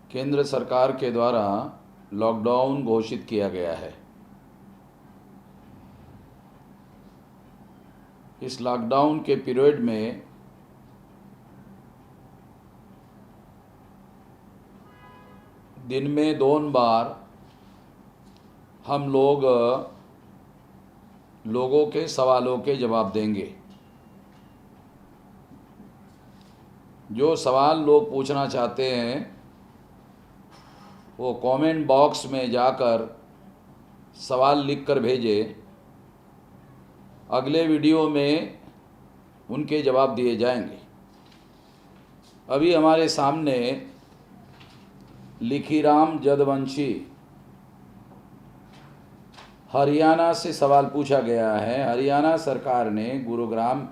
केंद्र सरकार के द्वारा लॉकडाउन घोषित किया गया है। इस लॉकडाउन के पीरियड में दिन में 2 बार हम लोगों के सवालों के जवाब देंगे। जो सवाल लोग पूछना चाहते हैं वो कमेंट बॉक्स में जाकर सवाल लिखकर भेजें। अगले वीडियो में उनके जवाब दिए जाएंगे। अभी हमारे सामने लिखीराम जदवंशी हरियाणा से सवाल पूछा गया है। हरियाणा सरकार ने Gurugram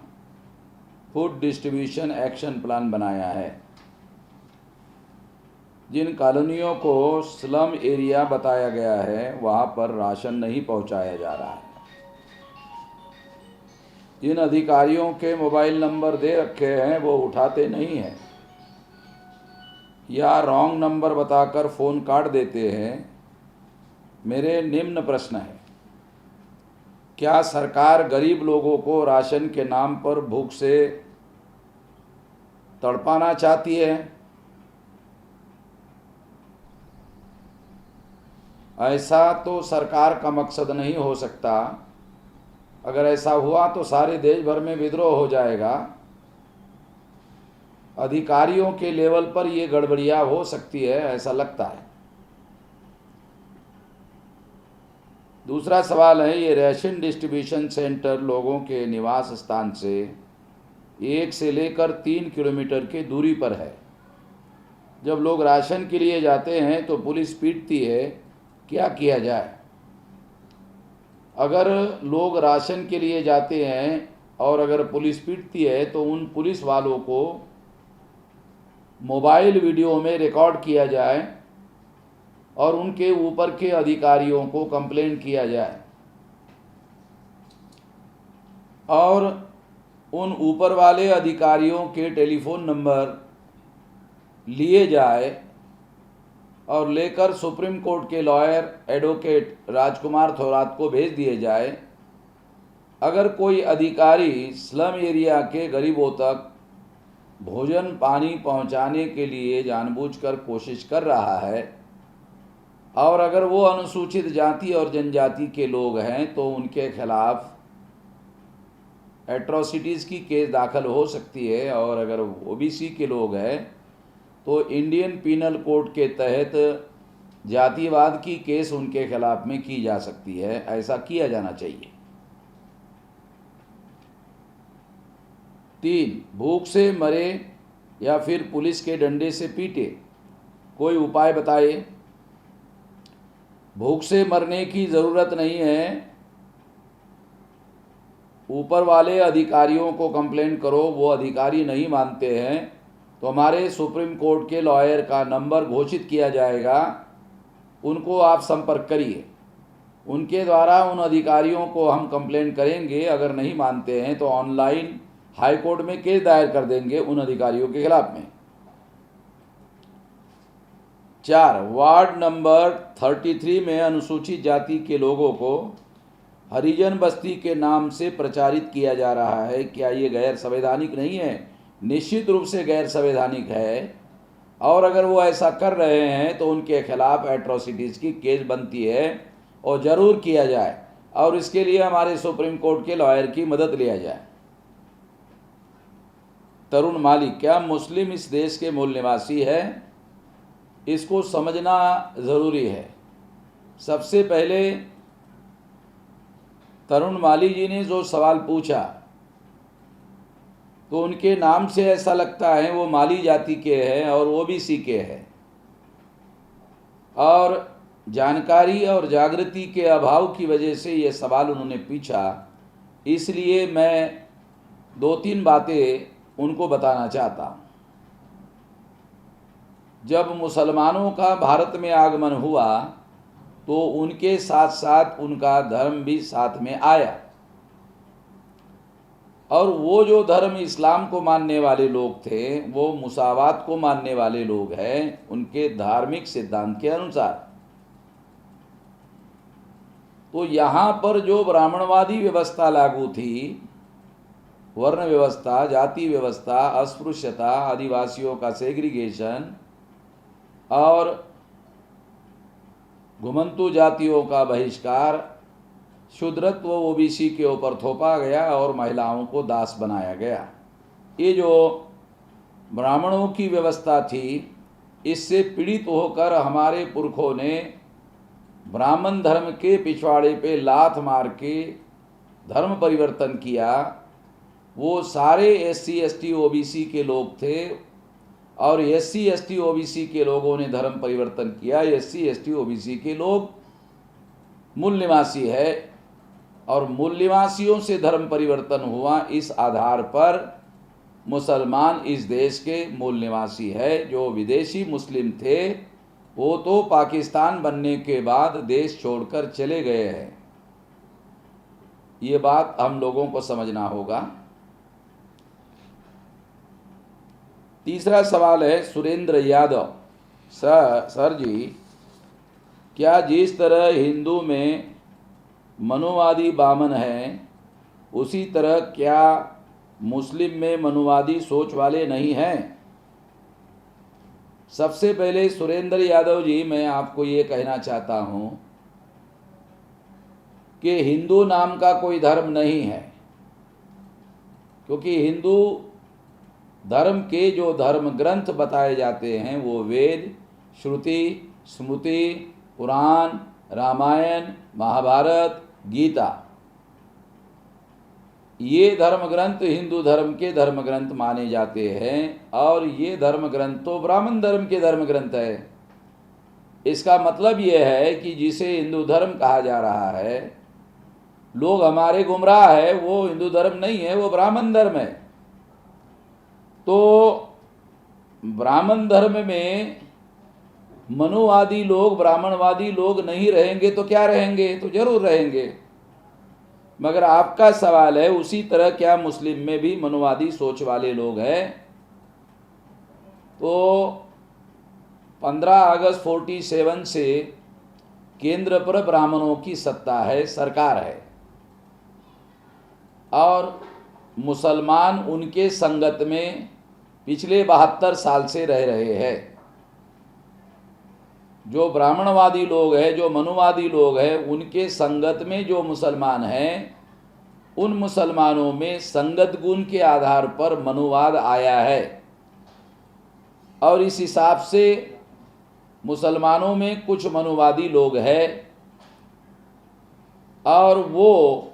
food distribution action plan बनाया है। जिन कॉलोनियों को स्लम एरिया बताया गया है वहाँ पर राशन नहीं पहुँचाया जा रहा है। जिन अधिकारियों के मोबाइल नंबर दे रखे हैं वो उठाते नहीं हैं या रॉन्ग नंबर बताकर फ़ोन काट देते हैं। मेरे निम्न प्रश्न है, क्या सरकार गरीब लोगों को राशन के नाम पर भूख से तड़पाना चाहती है? ऐसा तो सरकार का मकसद नहीं हो सकता। अगर ऐसा हुआ तो सारे देश भर में विद्रोह हो जाएगा। अधिकारियों के लेवल पर ये गड़बड़ियां हो सकती है, ऐसा लगता है। दूसरा सवाल है, ये राशन डिस्ट्रीब्यूशन सेंटर लोगों के निवास स्थान से 1 से लेकर 3 किलोमीटर की दूरी पर है। जब लोग राशन के लिए जाते हैं तो पुलिस पीटती है, क्या किया जाए? अगर लोग राशन के लिए जाते हैं और अगर पुलिस पीटती है तो उन पुलिस वालों को मोबाइल वीडियो में रिकॉर्ड किया जाए और उनके ऊपर के अधिकारियों को कंप्लेन किया जाए और उन ऊपर वाले अधिकारियों के टेलीफोन नंबर लिए जाए और लेकर सुप्रीम कोर्ट के लॉयर एडवोकेट राजकुमार थोरात को भेज दिए जाए। अगर कोई अधिकारी स्लम एरिया के गरीबों तक भोजन पानी पहुंचाने के लिए जानबूझकर कोशिश कर रहा है और अगर वो अनुसूचित जाति और जनजाति के लोग हैं तो उनके खिलाफ एट्रोसिटीज़ की केस दाखिल हो सकती है। और अगर ओबीसी के लोग हैं तो इंडियन पीनल कोड के तहत जातिवाद की केस उनके खिलाफ में की जा सकती है। ऐसा किया जाना चाहिए। 3, भूख से मरे या फिर पुलिस के डंडे से पीटे, कोई उपाय बताइए। भूख से मरने की ज़रूरत नहीं है। ऊपर वाले अधिकारियों को कंप्लेन करो, वो अधिकारी नहीं मानते हैं तो हमारे सुप्रीम कोर्ट के लॉयर का नंबर घोषित किया जाएगा, उनको आप संपर्क करिए। उनके द्वारा उन अधिकारियों को हम कंप्लेन करेंगे। अगर नहीं मानते हैं तो ऑनलाइन हाई कोर्ट में केस दायर कर देंगे उन अधिकारियों के खिलाफ में। 4, वार्ड नंबर 33 में अनुसूचित जाति के लोगों को हरिजन बस्ती के नाम से प्रचारित किया जा रहा है। क्या ये गैर संवैधानिक नहीं है? निश्चित रूप से गैर संवैधानिक है। और अगर वो ऐसा कर रहे हैं तो उनके खिलाफ एट्रोसिटीज़ की केस बनती है और ज़रूर किया जाए और इसके लिए हमारे सुप्रीम कोर्ट के लॉयर की मदद लिया जाए। तरुण माली, क्या मुस्लिम इस देश के मूल निवासी है? इसको समझना ज़रूरी है। सबसे पहले तरुण माली जी ने जो सवाल पूछा तो उनके नाम से ऐसा लगता है वो माली जाति के हैं और ओबीसी के हैं। और जानकारी और जागृति के अभाव की वजह से ये सवाल उन्होंने पूछा। इसलिए मैं 2-3 बातें उनको बताना चाहता हूँ। जब मुसलमानों का भारत में आगमन हुआ तो उनके साथ साथ उनका धर्म भी साथ में आया। और वो जो धर्म इस्लाम को मानने वाले लोग थे, वो मुसावात को मानने वाले लोग हैं उनके धार्मिक सिद्धांत के अनुसार। तो यहाँ पर जो ब्राह्मणवादी व्यवस्था लागू थी, वर्ण व्यवस्था, जाति व्यवस्था, अस्पृश्यता, आदिवासियों का सेग्रीगेशन और घुमंतु जातियों का बहिष्कार, शूद्रत्व ओबीसी के ऊपर थोपा गया और महिलाओं को दास बनाया गया। ये जो ब्राह्मणों की व्यवस्था थी, इससे पीड़ित होकर हमारे पुरखों ने ब्राह्मण धर्म के पिछवाड़े पे लात मार के धर्म परिवर्तन किया। वो सारे SC ST OBC के लोग थे और SC ST OBC के लोगों ने धर्म परिवर्तन किया। SC ST OBC के लोग मूल निवासी है और मूल निवासियों से धर्म परिवर्तन हुआ। इस आधार पर मुसलमान इस देश के मूल निवासी है। जो विदेशी मुस्लिम थे वो तो पाकिस्तान बनने के बाद देश छोड़कर चले गए हैं। ये बात हम लोगों को समझना होगा। तीसरा सवाल है सुरेंद्र यादव, सर जी, क्या जिस तरह हिंदू में मनुवादी बामन हैं, उसी तरह क्या मुस्लिम में मनुवादी सोच वाले नहीं हैं? सबसे पहले सुरेंद्र यादव जी, मैं आपको ये कहना चाहता हूँ कि हिंदू नाम का कोई धर्म नहीं है, क्योंकि हिंदू धर्म के जो धर्म ग्रंथ बताए जाते हैं वो वेद, श्रुति, स्मृति, पुराण, रामायण, महाभारत, गीता, ये धर्म ग्रंथ हिंदू धर्म के धर्म ग्रंथ माने जाते हैं। और ये धर्म ग्रंथ तो ब्राह्मण धर्म के धर्म ग्रंथ है। इसका मतलब ये है कि जिसे हिंदू धर्म कहा जा रहा है, लोग हमारे गुमराह है, वो हिंदू धर्म नहीं है, वो ब्राह्मण धर्म है। तो ब्राह्मण धर्म में मनुवादी लोग, ब्राह्मणवादी लोग नहीं रहेंगे तो क्या रहेंगे? तो जरूर रहेंगे। मगर आपका सवाल है उसी तरह क्या मुस्लिम में भी मनुवादी सोच वाले लोग हैं? तो 15 अगस्त 47 से केंद्र पर ब्राह्मणों की सत्ता है, सरकार है, और मुसलमान उनके संगत में पिछले 72 साल से रह रहे हैं। जो ब्राह्मणवादी लोग हैं, जो मनुवादी लोग हैं, उनके संगत में जो मुसलमान हैं, उन मुसलमानों में संगत गुण के आधार पर मनुवाद आया है। और इस हिसाब से मुसलमानों में कुछ मनुवादी लोग हैं और वो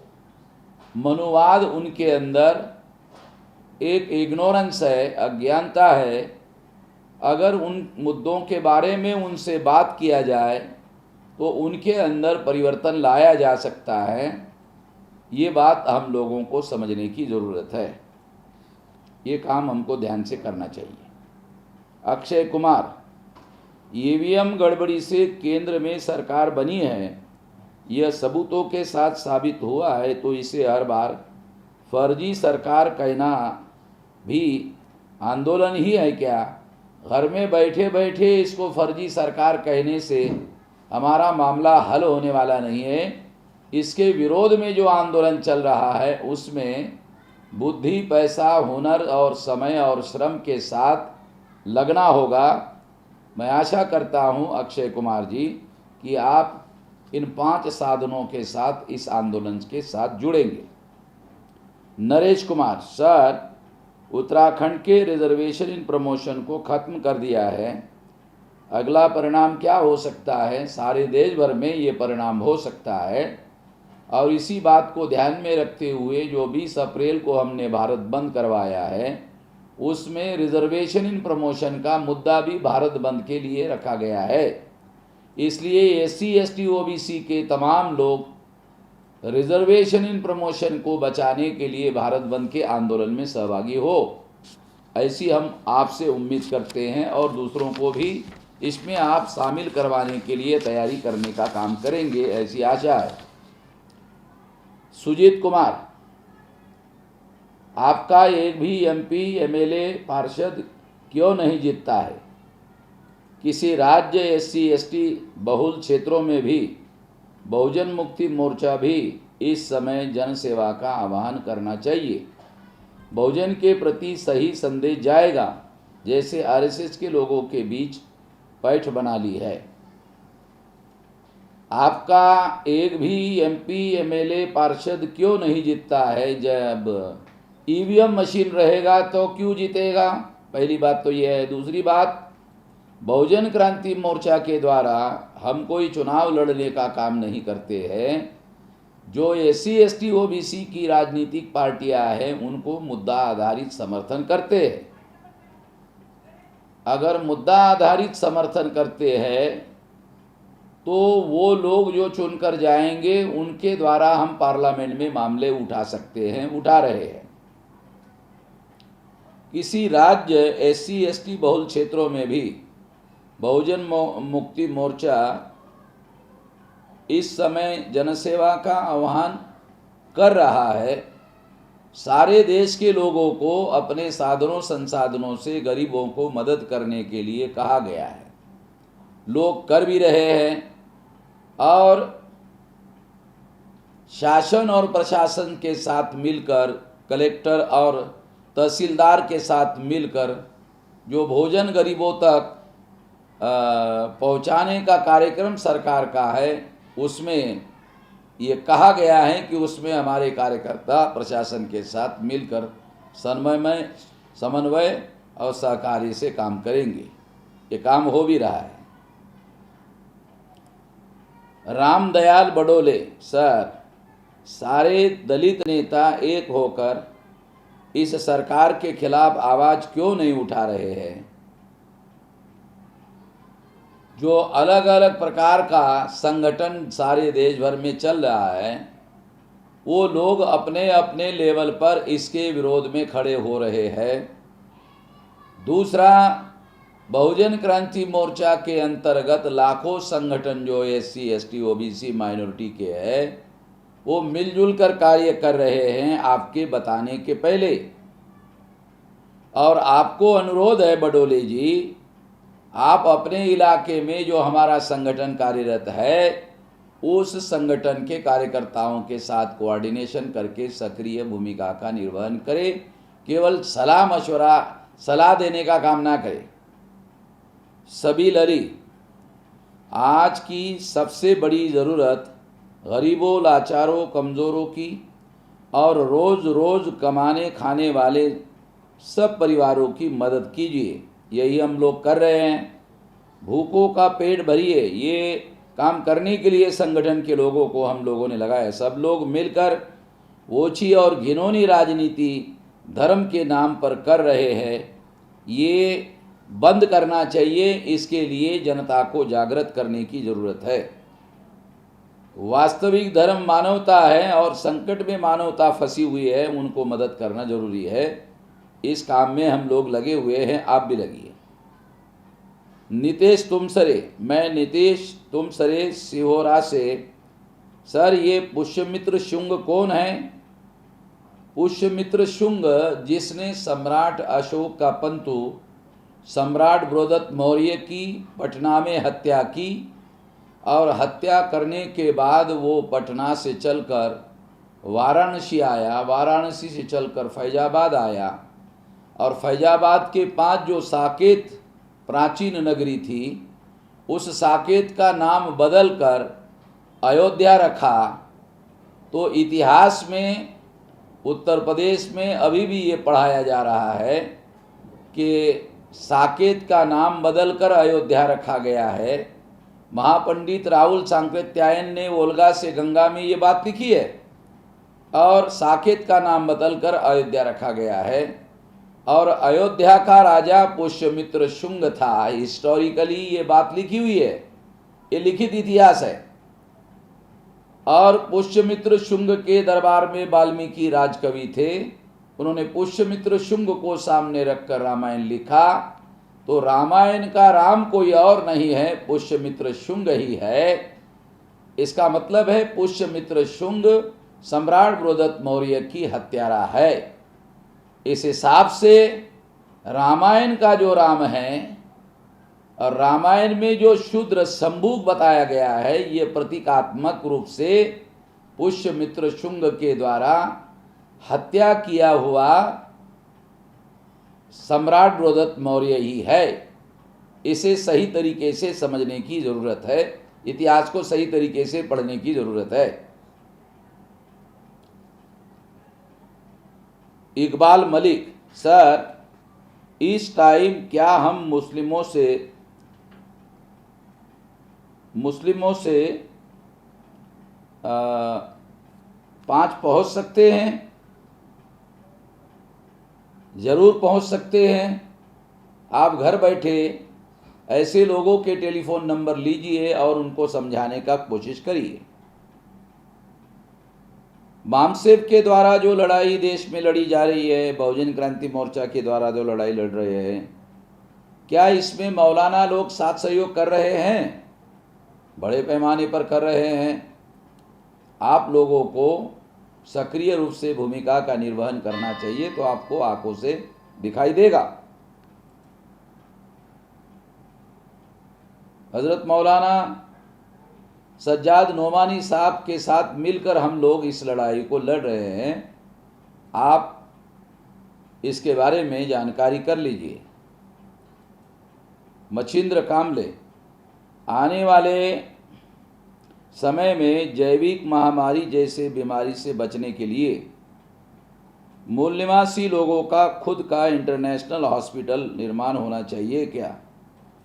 मनुवाद उनके अंदर एक इग्नोरेंस है, अज्ञानता है। अगर उन मुद्दों के बारे में उनसे बात किया जाए तो उनके अंदर परिवर्तन लाया जा सकता है। ये बात हम लोगों को समझने की ज़रूरत है। ये काम हमको ध्यान से करना चाहिए। अक्षय कुमार, EVM गड़बड़ी से केंद्र में सरकार बनी है, यह सबूतों के साथ साबित हुआ है, तो इसे हर बार फर्जी सरकार कहना भी आंदोलन ही है क्या? घर में बैठे बैठे इसको फर्जी सरकार कहने से हमारा मामला हल होने वाला नहीं है। इसके विरोध में जो आंदोलन चल रहा है उसमें बुद्धि, पैसा, हुनर और समय और श्रम के साथ लगना होगा। मैं आशा करता हूं अक्षय कुमार जी कि आप इन 5 साधनों के साथ इस आंदोलन के साथ जुड़ेंगे। नरेश कुमार, सर, उत्तराखंड के रिजर्वेशन इन प्रमोशन को ख़त्म कर दिया है, अगला परिणाम क्या हो सकता है? सारे देश भर में ये परिणाम हो सकता है। और इसी बात को ध्यान में रखते हुए जो 20 अप्रैल को हमने भारत बंद करवाया है, उसमें रिजर्वेशन इन प्रमोशन का मुद्दा भी भारत बंद के लिए रखा गया है। इसलिए SC ST OBC के तमाम लोग रिजर्वेशन इन प्रमोशन को बचाने के लिए भारत बंद के आंदोलन में सहभागी हो, ऐसी हम आपसे उम्मीद करते हैं और दूसरों को भी इसमें आप शामिल करवाने के लिए तैयारी करने का काम करेंगे, ऐसी आशा है। सुजीत कुमार, आपका एक भी एमपी एमएलए पार्षद क्यों नहीं जीतता है? किसी राज्य एससी एसटी बहुल क्षेत्रों में भी बहुजन मुक्ति मोर्चा भी इस समय जनसेवा का आह्वान करना चाहिए। बहुजन के प्रति सही संदेश जाएगा, जैसे आरएसएस के लोगों के बीच पैठ बना ली है। आपका एक भी एमपी एमएलए पार्षद क्यों नहीं जीतता है? जब ईवीएम मशीन रहेगा तो क्यों जीतेगा? पहली बात तो यह है। दूसरी बात, बहुजन क्रांति मोर्चा के द्वारा हम कोई चुनाव लड़ने का काम नहीं करते हैं। जो एससी एसटी ओबीसी की राजनीतिक पार्टियां हैं उनको मुद्दा आधारित समर्थन करते हैं। अगर मुद्दा आधारित समर्थन करते हैं तो वो लोग जो चुनकर जाएंगे उनके द्वारा हम पार्लियामेंट में मामले उठा सकते हैं, उठा रहे हैं। किसी राज्य एससी एसटी बहुल क्षेत्रों में भी बहुजन मुक्ति मोर्चा इस समय जनसेवा का आह्वान कर रहा है। सारे देश के लोगों को अपने साधनों संसाधनों से गरीबों को मदद करने के लिए कहा गया है। लोग कर भी रहे हैं और शासन और प्रशासन के साथ मिलकर, कलेक्टर और तहसीलदार के साथ मिलकर जो भोजन गरीबों तक पहुंचाने का कार्यक्रम सरकार का है, उसमें ये कहा गया है कि उसमें हमारे कार्यकर्ता प्रशासन के साथ मिलकर समन्वय और सहकारी से काम करेंगे। ये काम हो भी रहा है। रामदयाल बडोले सर, सारे दलित नेता एक होकर इस सरकार के खिलाफ आवाज क्यों नहीं उठा रहे हैं? जो अलग अलग प्रकार का संगठन सारे देश भर में चल रहा है, वो लोग अपने अपने लेवल पर इसके विरोध में खड़े हो रहे हैं। दूसरा, बहुजन क्रांति मोर्चा के अंतर्गत लाखों संगठन जो एससी एसटी ओबीसी माइनॉरिटी के हैं, वो मिलजुल कर कार्य कर रहे हैं आपके बताने के पहले। और आपको अनुरोध है बडोले जी, आप अपने इलाके में जो हमारा संगठन कार्यरत है, उस संगठन के कार्यकर्ताओं के साथ कोऑर्डिनेशन करके सक्रिय भूमिका का निर्वहन करें। केवल सलाह मशवरा, सलाह देने का काम ना करें। सभी लड़ी, आज की सबसे बड़ी ज़रूरत गरीबों, लाचारों, कमज़ोरों की और रोज़ रोज़ कमाने खाने वाले सब परिवारों की मदद कीजिए। यही हम लोग कर रहे हैं। भूखों का पेट भरिए, ये काम करने के लिए संगठन के लोगों को हम लोगों ने लगाया। सब लोग मिलकर ओछी और घिनौनी राजनीति धर्म के नाम पर कर रहे हैं। ये बंद करना चाहिए। इसके लिए जनता को जागृत करने की ज़रूरत है। वास्तविक धर्म मानवता है और संकट में मानवता फंसी हुई है, उनको मदद करना जरूरी है। इस काम में हम लोग लगे हुए हैं, आप भी लगिए। नितेश तुमसरे, मैं नितेश तुमसरे सिहोरा से। सर, ये पुष्यमित्र शुंग कौन है? पुष्यमित्र शुंग जिसने सम्राट अशोक का पंतु सम्राट बृहदत्त मौर्य की पटना में हत्या की और हत्या करने के बाद वो पटना से चलकर वाराणसी आया, वाराणसी से चलकर फैजाबाद आया और फैजाबाद के 5 जो साकेत प्राचीन नगरी थी, उस साकेत का नाम बदलकर अयोध्या रखा। तो इतिहास में उत्तर प्रदेश में अभी भी ये पढ़ाया जा रहा है कि साकेत का नाम बदलकर अयोध्या रखा गया है। महापंडित राहुल सांकृत्यायन ने ओल्गा से गंगा में ये बात लिखी है और साकेत का नाम बदलकर अयोध्या रखा गया है। और अयोध्या का राजा पुष्यमित्र शुंग था। हिस्टोरिकली ये बात लिखी हुई है, ये लिखित इतिहास है। और पुष्यमित्र शुंग के दरबार में वाल्मीकि राजकवि थे। उन्होंने पुष्यमित्र शुंग को सामने रखकर रामायण लिखा। तो रामायण का राम कोई और नहीं है, पुष्यमित्र शुंग ही है। इसका मतलब है पुष्यमित्र शुंग सम्राट बृहदत्त मौर्य की हत्यारा है। इस हिसाब से रामायण का जो राम है और रामायण में जो शूद्र शंभुक बताया गया है, ये प्रतीकात्मक रूप से पुष्यमित्र शुंग के द्वारा हत्या किया हुआ सम्राट बृहदत्त मौर्य ही है। इसे सही तरीके से समझने की जरूरत है, इतिहास को सही तरीके से पढ़ने की जरूरत है। इकबाल मलिक, सर इस टाइम क्या हम मुस्लिमों से 5 पहुंच सकते हैं? ज़रूर पहुंच सकते हैं। आप घर बैठे ऐसे लोगों के टेलीफोन नंबर लीजिए और उनको समझाने का कोशिश करिए। मामसेब के द्वारा जो लड़ाई देश में लड़ी जा रही है, बहुजन क्रांति मोर्चा के द्वारा जो लड़ाई लड़ रहे हैं, क्या इसमें मौलाना लोग साथ सहयोग कर रहे हैं? बड़े पैमाने पर कर रहे हैं। आप लोगों को सक्रिय रूप से भूमिका का निर्वहन करना चाहिए, तो आपको आंखों से दिखाई देगा। हजरत मौलाना सज्जाद नोमानी साहब के साथ मिलकर हम लोग इस लड़ाई को लड़ रहे हैं। आप इसके बारे में जानकारी कर लीजिए। मच्छिंद्र कामले, आने वाले समय में जैविक महामारी जैसे बीमारी से बचने के लिए मूल निवासी लोगों का खुद का इंटरनेशनल हॉस्पिटल निर्माण होना चाहिए क्या?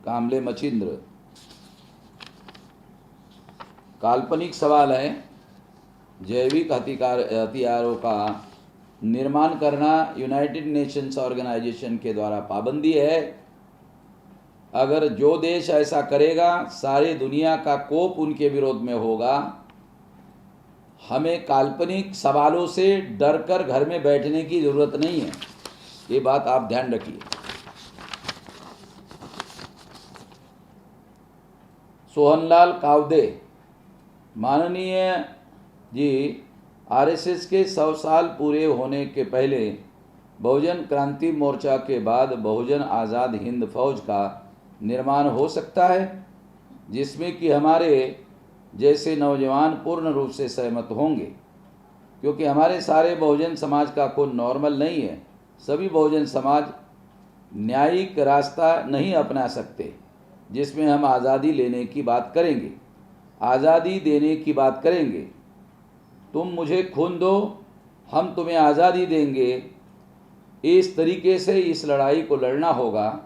कामले मच्छिंद्र, काल्पनिक सवाल है। जैविक हथियारों का निर्माण करना यूनाइटेड नेशंस ऑर्गेनाइजेशन के द्वारा पाबंदी है। अगर जो देश ऐसा करेगा, सारे दुनिया का कोप उनके विरोध में होगा। हमें काल्पनिक सवालों से डरकर घर में बैठने की जरूरत नहीं है, ये बात आप ध्यान रखिए। सोहनलाल कावदे, माननीय जी, आरएसएस के 100 साल पूरे होने के पहले बहुजन क्रांति मोर्चा के बाद बहुजन आज़ाद हिंद फौज का निर्माण हो सकता है, जिसमें कि हमारे जैसे नौजवान पूर्ण रूप से सहमत होंगे, क्योंकि हमारे सारे बहुजन समाज का खून नॉर्मल नहीं है। सभी बहुजन समाज न्यायिक रास्ता नहीं अपना सकते, जिसमें हम आज़ादी लेने की बात करेंगे, आज़ादी देने की बात करेंगे। तुम मुझे खून दो, हम तुम्हें आज़ादी देंगे, इस तरीके से इस लड़ाई को लड़ना होगा।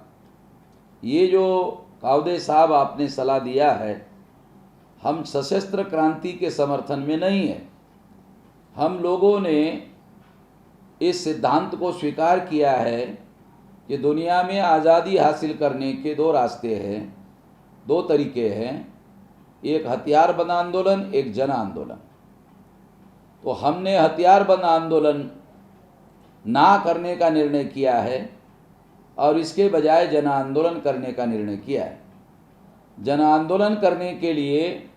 ये जो कावदे साहब आपने सलाह दिया है, हम सशस्त्र क्रांति के समर्थन में नहीं है। हम लोगों ने इस सिद्धांत को स्वीकार किया है कि दुनिया में आज़ादी हासिल करने के 2 रास्ते हैं, 2 तरीके हैं, एक हथियारबंद आंदोलन, एक जन आंदोलन। तो हमने हथियारबंद आंदोलन ना करने का निर्णय किया है और इसके बजाय जन आंदोलन करने का निर्णय किया है। जन आंदोलन करने के लिए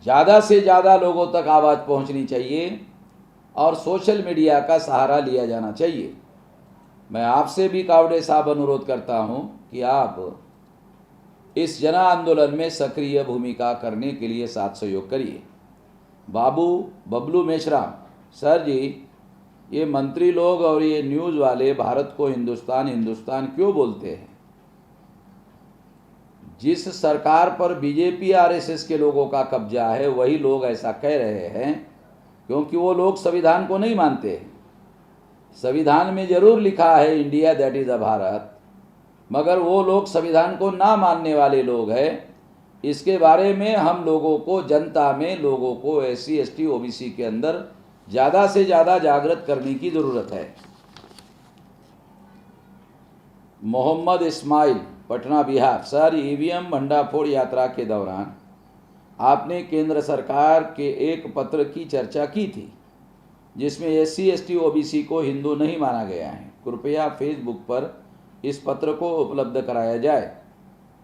ज़्यादा से ज़्यादा लोगों तक आवाज़ पहुंचनी चाहिए और सोशल मीडिया का सहारा लिया जाना चाहिए। मैं आपसे भी कावड़े साहब अनुरोध करता हूं कि आप इस जन आंदोलन में सक्रिय भूमिका करने के लिए साथ सहयोग करिए। बबलू मेश्राम, सर जी, ये मंत्री लोग और ये न्यूज़ वाले भारत को हिंदुस्तान हिंदुस्तान क्यों बोलते हैं? जिस सरकार पर बीजेपी आरएसएस के लोगों का कब्जा है, वही लोग ऐसा कह रहे हैं क्योंकि वो लोग संविधान को नहीं मानते हैं। संविधान में जरूर लिखा है India that is a Bharat, मगर वो लोग संविधान को ना मानने वाले लोग हैं। इसके बारे में हम लोगों को, जनता में लोगों को SC ST OBC के अंदर ज़्यादा से ज़्यादा जागृत करने की ज़रूरत है। मोहम्मद इस्माइल, पटना बिहार, सर EVM भंडाफोड़ यात्रा के दौरान आपने केंद्र सरकार के एक पत्र की चर्चा की थी जिसमें SC ST OBC को हिंदू नहीं माना गया है। कृपया फेसबुक पर इस पत्र को उपलब्ध कराया जाए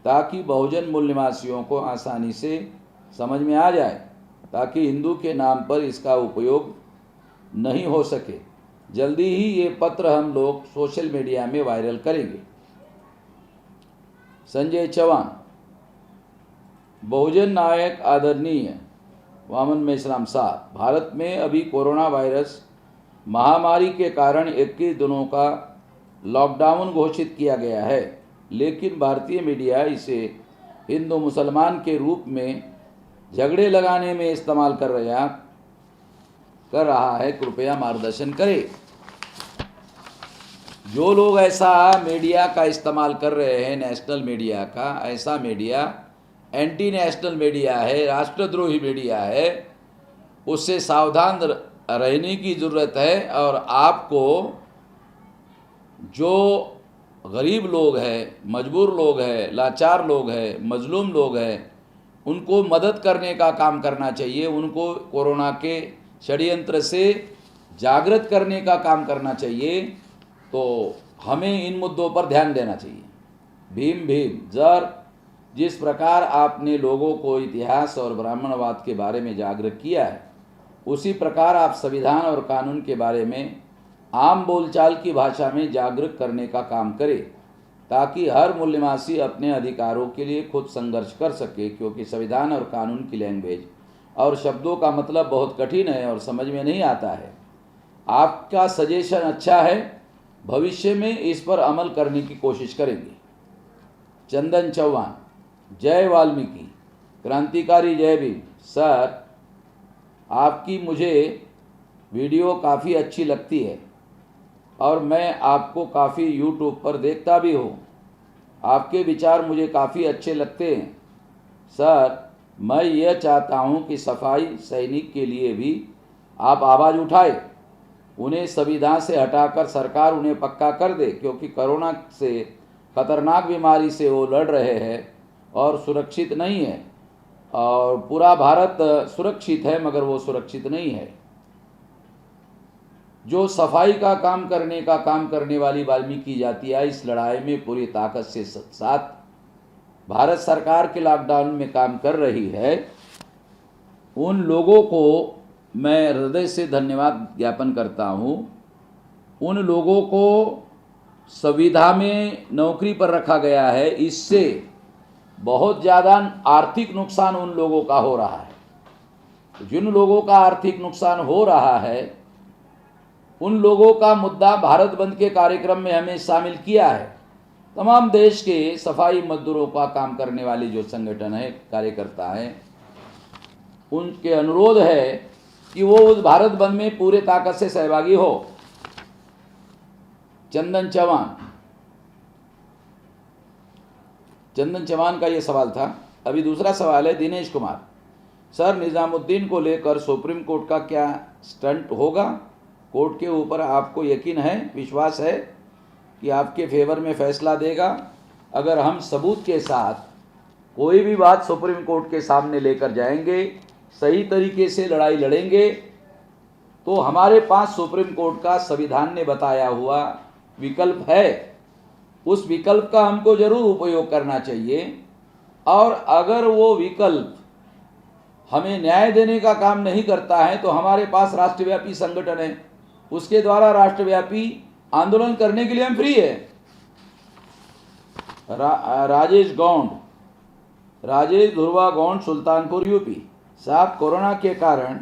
ताकि बहुजन मूल निवासियों को आसानी से समझ में आ जाए, ताकि हिंदू के नाम पर इसका उपयोग नहीं हो सके। जल्दी ही ये पत्र हम लोग सोशल मीडिया में वायरल करेंगे। संजय चौहान, बहुजन नायक आदरणीय वामन मेश्राम साहब, भारत में अभी कोरोना वायरस महामारी के कारण 21 दिनों का लॉकडाउन घोषित किया गया है, लेकिन भारतीय मीडिया इसे हिंदू मुसलमान के रूप में झगड़े लगाने में इस्तेमाल कर रहा है। कृपया मार्गदर्शन करें। जो लोग ऐसा मीडिया का इस्तेमाल कर रहे हैं, नेशनल मीडिया का, ऐसा मीडिया एंटी नेशनल मीडिया है, राष्ट्रद्रोही मीडिया है, उससे सावधान रहने की ज़रूरत है। और आपको जो गरीब लोग हैं, मजबूर लोग हैं, लाचार लोग हैं, मजलूम लोग हैं, उनको मदद करने का काम करना चाहिए। उनको कोरोना के षड्यंत्र से जागृत करने का काम करना चाहिए। तो हमें इन मुद्दों पर ध्यान देना चाहिए। भीम जर जिस प्रकार आपने लोगों को इतिहास और ब्राह्मणवाद के बारे में जागरूक किया है, उसी प्रकार आप संविधान और कानून के बारे में आम बोलचाल की भाषा में जागरूक करने का काम करें, ताकि हर मूल्यवासी अपने अधिकारों के लिए खुद संघर्ष कर सके। क्योंकि संविधान और कानून की लैंग्वेज और शब्दों का मतलब बहुत कठिन है और समझ में नहीं आता है। आपका सजेशन अच्छा है, भविष्य में इस पर अमल करने की कोशिश करेंगे। चंदन चौहान, जय वाल्मीकि, क्रांतिकारी जय भीम। सर, आपकी मुझे वीडियो काफ़ी अच्छी लगती है और मैं आपको काफ़ी यूट्यूब पर देखता भी हूँ। आपके विचार मुझे काफ़ी अच्छे लगते हैं। सर, मैं यह चाहता हूँ कि सफाई सैनिक के लिए भी आप आवाज़ उठाए, उन्हें संविदा से हटाकर सरकार उन्हें पक्का कर दे, क्योंकि कोरोना से खतरनाक बीमारी से वो लड़ रहे हैं और सुरक्षित नहीं है। और पूरा भारत सुरक्षित है मगर वो सुरक्षित नहीं है। जो सफाई का काम करने वाली वाल्मीकि जातियाँ इस लड़ाई में पूरी ताकत से साथ भारत सरकार के लॉकडाउन में काम कर रही है, उन लोगों को मैं हृदय से धन्यवाद ज्ञापन करता हूँ। उन लोगों को संविदा में नौकरी पर रखा गया है, इससे बहुत ज़्यादा आर्थिक नुकसान उन लोगों का हो रहा है। जिन लोगों का आर्थिक नुकसान हो रहा है, उन लोगों का मुद्दा भारत बंद के कार्यक्रम में हमें शामिल किया है। तमाम देश के सफाई मजदूरों का काम करने वाले जो संगठन है, कार्यकर्ता हैं, उनके अनुरोध है कि वो उस भारत बंद में पूरे ताकत से सहभागी हो। चंदन चौहान का ये सवाल था। अभी दूसरा सवाल है दिनेश कुमार, सर, निज़ामुद्दीन को लेकर सुप्रीम कोर्ट का क्या स्टंट होगा? कोर्ट के ऊपर आपको यकीन है, विश्वास है कि आपके फेवर में फैसला देगा? अगर हम सबूत के साथ कोई भी बात सुप्रीम कोर्ट के सामने लेकर जाएंगे, सही तरीके से लड़ाई लड़ेंगे, तो हमारे पास सुप्रीम कोर्ट का संविधान ने बताया हुआ विकल्प है। उस विकल्प का हमको जरूर उपयोग करना चाहिए। और अगर वो विकल्प हमें न्याय देने का काम नहीं करता है, तो हमारे पास राष्ट्रव्यापी संगठन है, उसके द्वारा राष्ट्रव्यापी आंदोलन करने के लिए हम फ्री है। राजेश ध्रुवा गौंड, सुल्तानपुर, यूपी साहब, कोरोना के कारण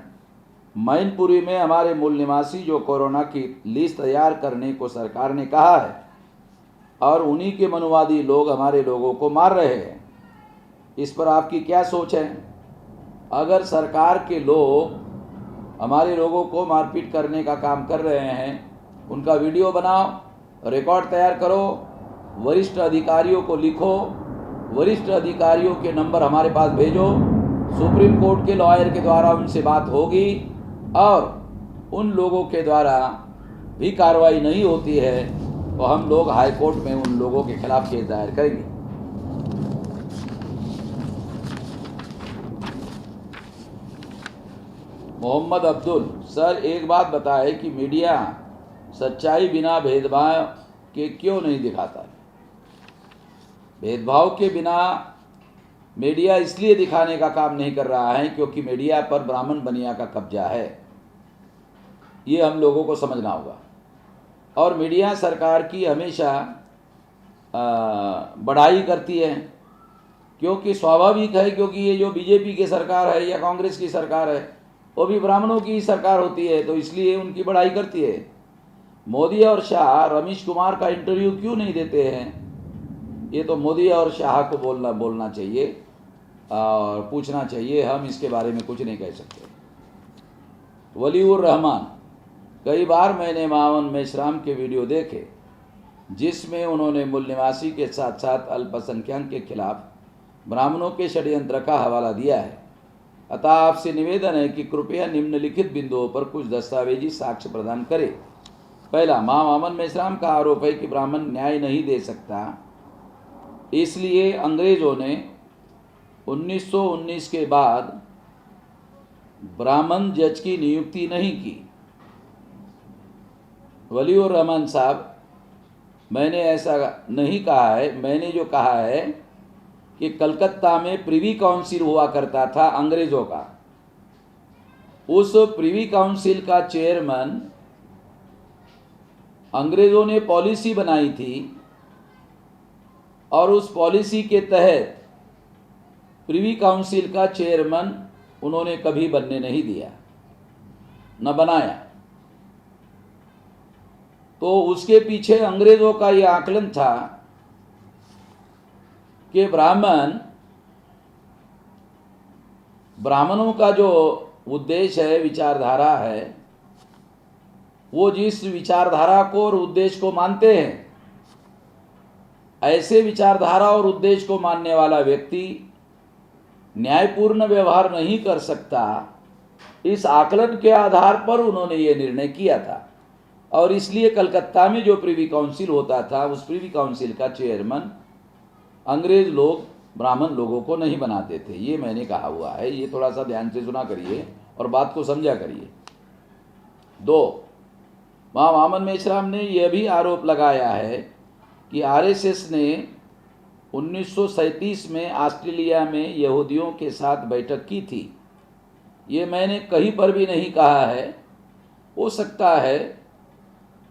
मैनपुरी में हमारे मूल निवासी जो कोरोना की लिस्ट तैयार करने को सरकार ने कहा है, और उन्हीं के मनुवादी लोग हमारे लोगों को मार रहे हैं। इस पर आपकी क्या सोच है? अगर सरकार के लोग हमारे लोगों को मारपीट करने का काम कर रहे हैं, उनका वीडियो बनाओ, रिकॉर्ड तैयार करो, वरिष्ठ अधिकारियों को लिखो, वरिष्ठ अधिकारियों के नंबर हमारे पास भेजो, सुप्रीम कोर्ट के लॉयर के द्वारा उनसे बात होगी, और उन लोगों के द्वारा भी कार्रवाई नहीं होती है तो हम लोग हाई कोर्ट में उन लोगों के खिलाफ केस दायर करेंगे। मोहम्मद अब्दुल, सर, एक बात बताएं कि मीडिया सच्चाई बिना भेदभाव के क्यों नहीं दिखाता? भेदभाव के बिना मीडिया इसलिए दिखाने का काम नहीं कर रहा है क्योंकि मीडिया पर ब्राह्मण बनिया का कब्जा है। ये हम लोगों को समझना होगा। और मीडिया सरकार की हमेशा बढ़ाई करती है, क्योंकि स्वाभाविक है, क्योंकि ये जो बीजेपी की सरकार है या कांग्रेस की सरकार है वो भी ब्राह्मणों की सरकार होती है, तो इसलिए उनकी बढ़ाई करती है। मोदी और शाह रमेश कुमार का इंटरव्यू क्यों नहीं देते हैं, ये तो मोदी और शाह को बोलना चाहिए और पूछना चाहिए, हम इसके बारे में कुछ नहीं कह सकते। वलीउर रहमान, कई बार मैंने मावन मेश्राम के वीडियो देखे जिसमें उन्होंने मूल निवासी के साथ साथ अल्पसंख्यक के खिलाफ ब्राह्मणों के षड्यंत्र का हवाला दिया है। अतः आपसे निवेदन है कि कृपया निम्नलिखित बिंदुओं पर कुछ दस्तावेजी साक्ष्य प्रदान करें। पहला, मां मामन मेश्राम का आरोप है कि ब्राह्मण न्याय नहीं दे सकता, इसलिए अंग्रेजों ने 1919 के बाद ब्राह्मण जज की नियुक्ति नहीं की। वलीउर रहमान साहब, मैंने ऐसा नहीं कहा है। मैंने जो कहा है कि कलकत्ता में प्रिवी काउंसिल हुआ करता था अंग्रेजों का, उस प्रिवी काउंसिल का चेयरमैन अंग्रेजों ने पॉलिसी बनाई थी और उस पॉलिसी के तहत प्रिवी काउंसिल का चेयरमैन उन्होंने कभी बनने नहीं दिया, न बनाया। तो उसके पीछे अंग्रेजों का यह आकलन था कि ब्राह्मणों का जो उद्देश्य है, विचारधारा है, वो जिस विचारधारा को और उद्देश्य को मानते हैं, ऐसे विचारधारा और उद्देश्य को मानने वाला व्यक्ति न्यायपूर्ण व्यवहार नहीं कर सकता। इस आकलन के आधार पर उन्होंने ये निर्णय किया था और इसलिए कलकत्ता में जो प्रिवी काउंसिल होता था, उस प्रिवी काउंसिल का चेयरमैन अंग्रेज लोग ब्राह्मण लोगों को नहीं बनाते थे। ये मैंने कहा हुआ है, ये थोड़ा सा ध्यान से सुना करिए और बात को समझा करिए। 2, मां मामन मेश्राम ने यह भी आरोप लगाया है कि आरएसएस ने 1937 में ऑस्ट्रेलिया में यहूदियों के साथ बैठक की थी। ये मैंने कहीं पर भी नहीं कहा है, हो सकता है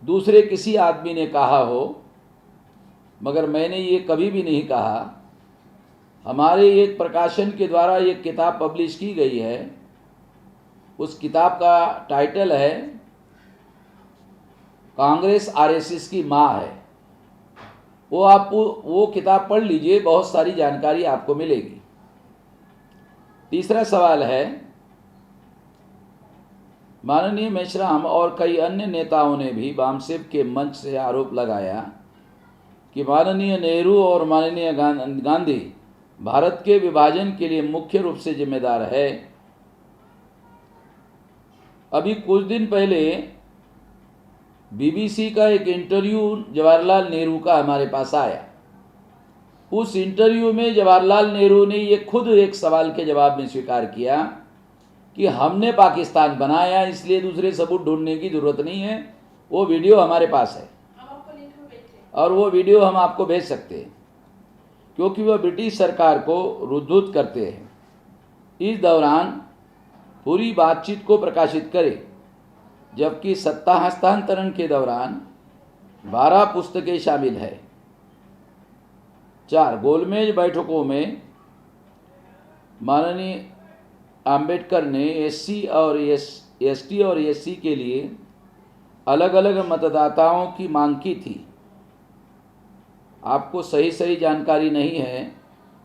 दूसरे किसी आदमी ने कहा हो, मगर मैंने ये कभी भी नहीं कहा। हमारे एक प्रकाशन के द्वारा एक किताब पब्लिश की गई है, उस किताब का टाइटल है कांग्रेस आरएसएस की माँ है। वो किताब पढ़ लीजिए, बहुत सारी जानकारी आपको मिलेगी। तीसरा सवाल है, माननीय मेश्राम और कई अन्य नेताओं ने भी वामसेव के मंच से आरोप लगाया कि माननीय नेहरू और माननीय गांधी भारत के विभाजन के लिए मुख्य रूप से जिम्मेदार है। अभी कुछ दिन पहले बीबीसी का एक इंटरव्यू जवाहरलाल नेहरू का हमारे पास आया। उस इंटरव्यू में जवाहरलाल नेहरू ने ये खुद एक सवाल के जवाब में स्वीकार किया कि हमने पाकिस्तान बनाया, इसलिए दूसरे सबूत ढूंढने की जरूरत नहीं है। वो वीडियो हमारे पास है और वो वीडियो हम आपको भेज सकते हैं, क्योंकि वह ब्रिटिश सरकार को उद्धृत करते हैं। इस दौरान पूरी बातचीत को प्रकाशित करें, जबकि सत्ता हस्तांतरण के दौरान 12 पुस्तकें शामिल है। 4, गोलमेज बैठकों में माननीय आम्बेडकर ने एसटी और एससी के लिए अलग अलग मतदाताओं की मांग की थी। आपको सही जानकारी नहीं है,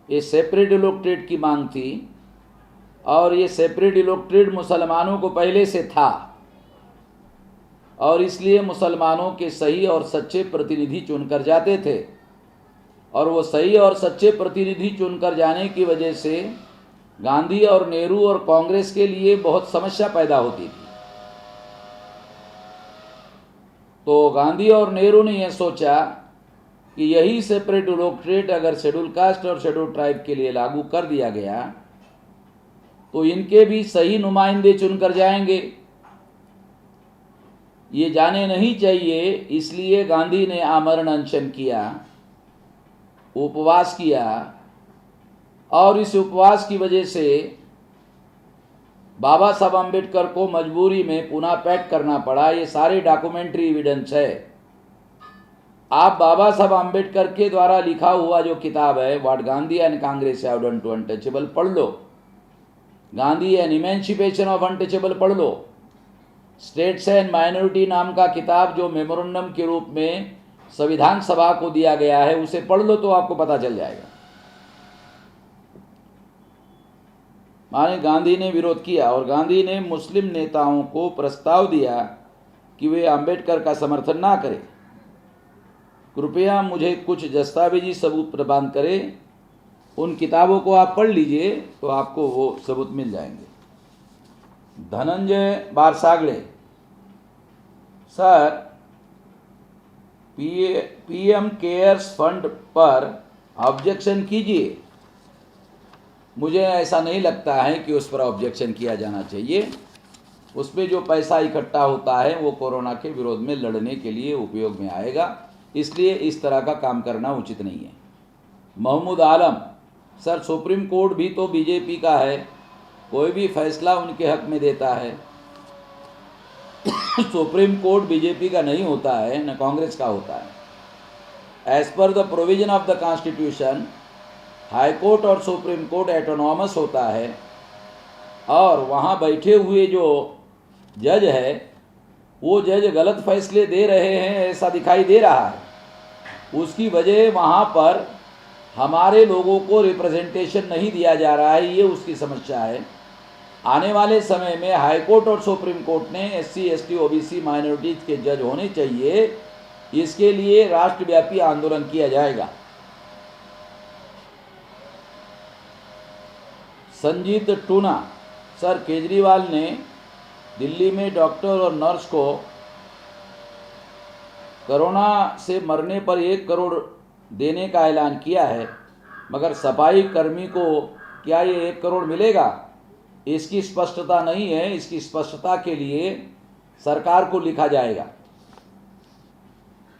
ये सेपरेट इलेक्टोरेट की मांग थी और ये सेपरेट इलेक्टोरेट मुसलमानों को पहले से था और इसलिए मुसलमानों के सही और सच्चे प्रतिनिधि चुनकर जाते थे और वो सही और सच्चे प्रतिनिधि चुनकर जाने की वजह से गांधी और नेहरू और कांग्रेस के लिए बहुत समस्या पैदा होती थी। तो गांधी और नेहरू ने यह सोचा कि यही सेपरेट इलेक्टोरेट अगर शेड्यूल कास्ट और शेड्यूल ट्राइब के लिए लागू कर दिया गया तो इनके भी सही नुमाइंदे चुनकर जाएंगे। ये जाने नहीं चाहिए, इसलिए गांधी ने आमरण अनशन किया, उपवास किया और इस उपवास की वजह से बाबा साहब अम्बेडकर को मजबूरी में पुनः पैट करना पड़ा। ये सारे डॉक्यूमेंट्री एविडेंस है आप बाबा साहब आम्बेडकर के द्वारा लिखा हुआ जो किताब है what Gandhi and Congress have done to untouchable पढ़ लो, Gandhi and emancipation of untouchable पढ़ लो, स्टेट्स एंड माइनॉरिटी नाम का किताब जो मेमोरेंडम के रूप में संविधान सभा को दिया गया है उसे पढ़ लो तो आपको पता चल जाएगा। माने गांधी ने विरोध किया और गांधी ने मुस्लिम नेताओं को प्रस्ताव दिया कि वे आम्बेडकर का समर्थन ना करें। कृपया मुझे कुछ दस्तावेजी सबूत प्रदान करें। उन किताबों को आप पढ़ लीजिए तो आपको वो सबूत मिल जाएंगे। Dhananjay Barsagade, sir PM cares fund पर ऑब्जेक्शन कीजिए। मुझे ऐसा नहीं लगता है कि उस पर ऑब्जेक्शन किया जाना चाहिए। उसमें जो पैसा इकट्ठा होता है वो कोरोना के विरोध में लड़ने के लिए उपयोग में आएगा, इसलिए इस तरह का काम करना उचित नहीं है। Mahmood Alam, sir supreme court भी तो बीजेपी का है, कोई भी फैसला उनके हक में देता है। सुप्रीम कोर्ट बीजेपी का नहीं होता है, न कांग्रेस का होता है। As per the provision of the constitution, high court और सुप्रीम कोर्ट एटोनॉमस होता है और वहाँ बैठे हुए जो जज है वो जज गलत फैसले दे रहे हैं ऐसा दिखाई दे रहा है। उसकी वजह वहाँ पर हमारे लोगों को रिप्रेजेंटेशन नहीं दिया जा रहा है, ये उसकी समस्या है। आने वाले समय में हाई कोर्ट और सुप्रीम कोर्ट ने SC ST OBC माइनॉरिटीज के जज होने चाहिए, इसके लिए राष्ट्रव्यापी आंदोलन किया जाएगा। संजीत टूना, सर केजरीवाल ने दिल्ली में डॉक्टर और नर्स को कोरोना से मरने पर 1 करोड़ देने का ऐलान किया है, मगर सफाई कर्मी को क्या ये 1 करोड़ मिलेगा, इसकी स्पष्टता नहीं है। इसकी स्पष्टता के लिए सरकार को लिखा जाएगा।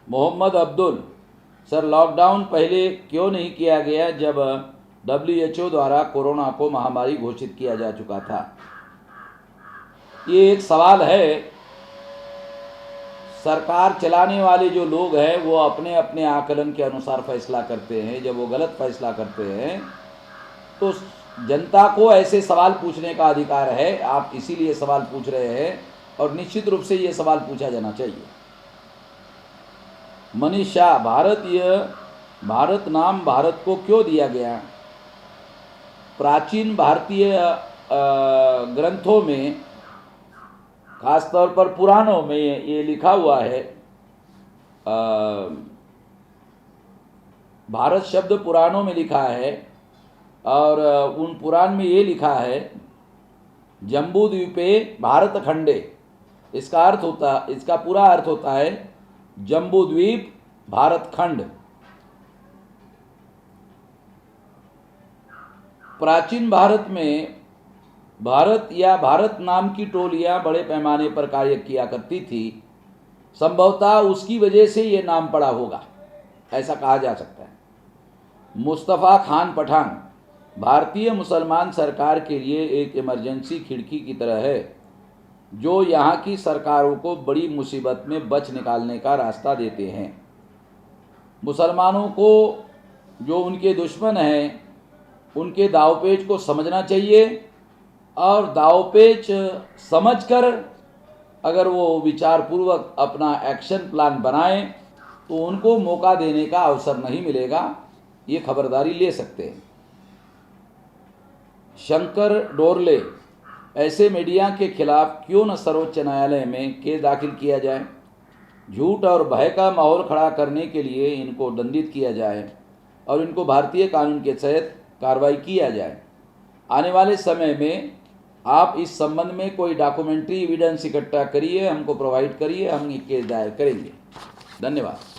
मोहम्मद अब्दुल, सर लॉकडाउन पहले क्यों नहीं किया गया जब WHO द्वारा कोरोना को महामारी घोषित किया जा चुका था? ये एक सवाल है। सरकार चलाने वाले जो लोग हैं वो अपने अपने आकलन के अनुसार फैसला करते हैं। जब वो गलत फैसला करते हैं तो जनता को ऐसे सवाल पूछने का अधिकार है। आप इसीलिए सवाल पूछ रहे हैं और निश्चित रूप से ये सवाल पूछा जाना चाहिए। मनीष शाह, भारत नाम भारत को क्यों दिया गया? प्राचीन भारतीय ग्रंथों में, खासतौर पर पुराणों में ये लिखा हुआ है। भारत शब्द पुराणों में लिखा है और उन पुराण में ये लिखा है जम्बू द्वीपे भारत खंडे। इसका पूरा अर्थ होता है जम्बू द्वीप भारत खंड। प्राचीन भारत में भारत या भारत नाम की टोलियां बड़े पैमाने पर कार्य किया करती थी। संभवतः उसकी वजह से ये नाम पड़ा होगा, ऐसा कहा जा सकता है। मुस्तफ़ा खान पठान, भारतीय मुसलमान सरकार के लिए एक इमरजेंसी खिड़की की तरह है जो यहाँ की सरकारों को बड़ी मुसीबत में बच निकालने का रास्ता देते हैं। मुसलमानों को जो उनके दुश्मन हैं उनके दावपेच को समझना चाहिए और दावपेच समझकर अगर वो विचारपूर्वक अपना एक्शन प्लान बनाएं तो उनको मौका देने का अवसर नहीं मिलेगा, ये खबरदारी ले सकते हैं। शंकर डोरले, ऐसे मीडिया के खिलाफ क्यों न सर्वोच्च न्यायालय में केस दाखिल किया जाए? झूठ और भय का माहौल खड़ा करने के लिए इनको दंडित किया जाए और इनको भारतीय कानून के तहत कार्रवाई किया जाए। आने वाले समय में आप इस संबंध में कोई डॉक्यूमेंट्री एविडेंस इकट्ठा करिए, हमको प्रोवाइड करिए, हम ये केस दायर करेंगे। धन्यवाद।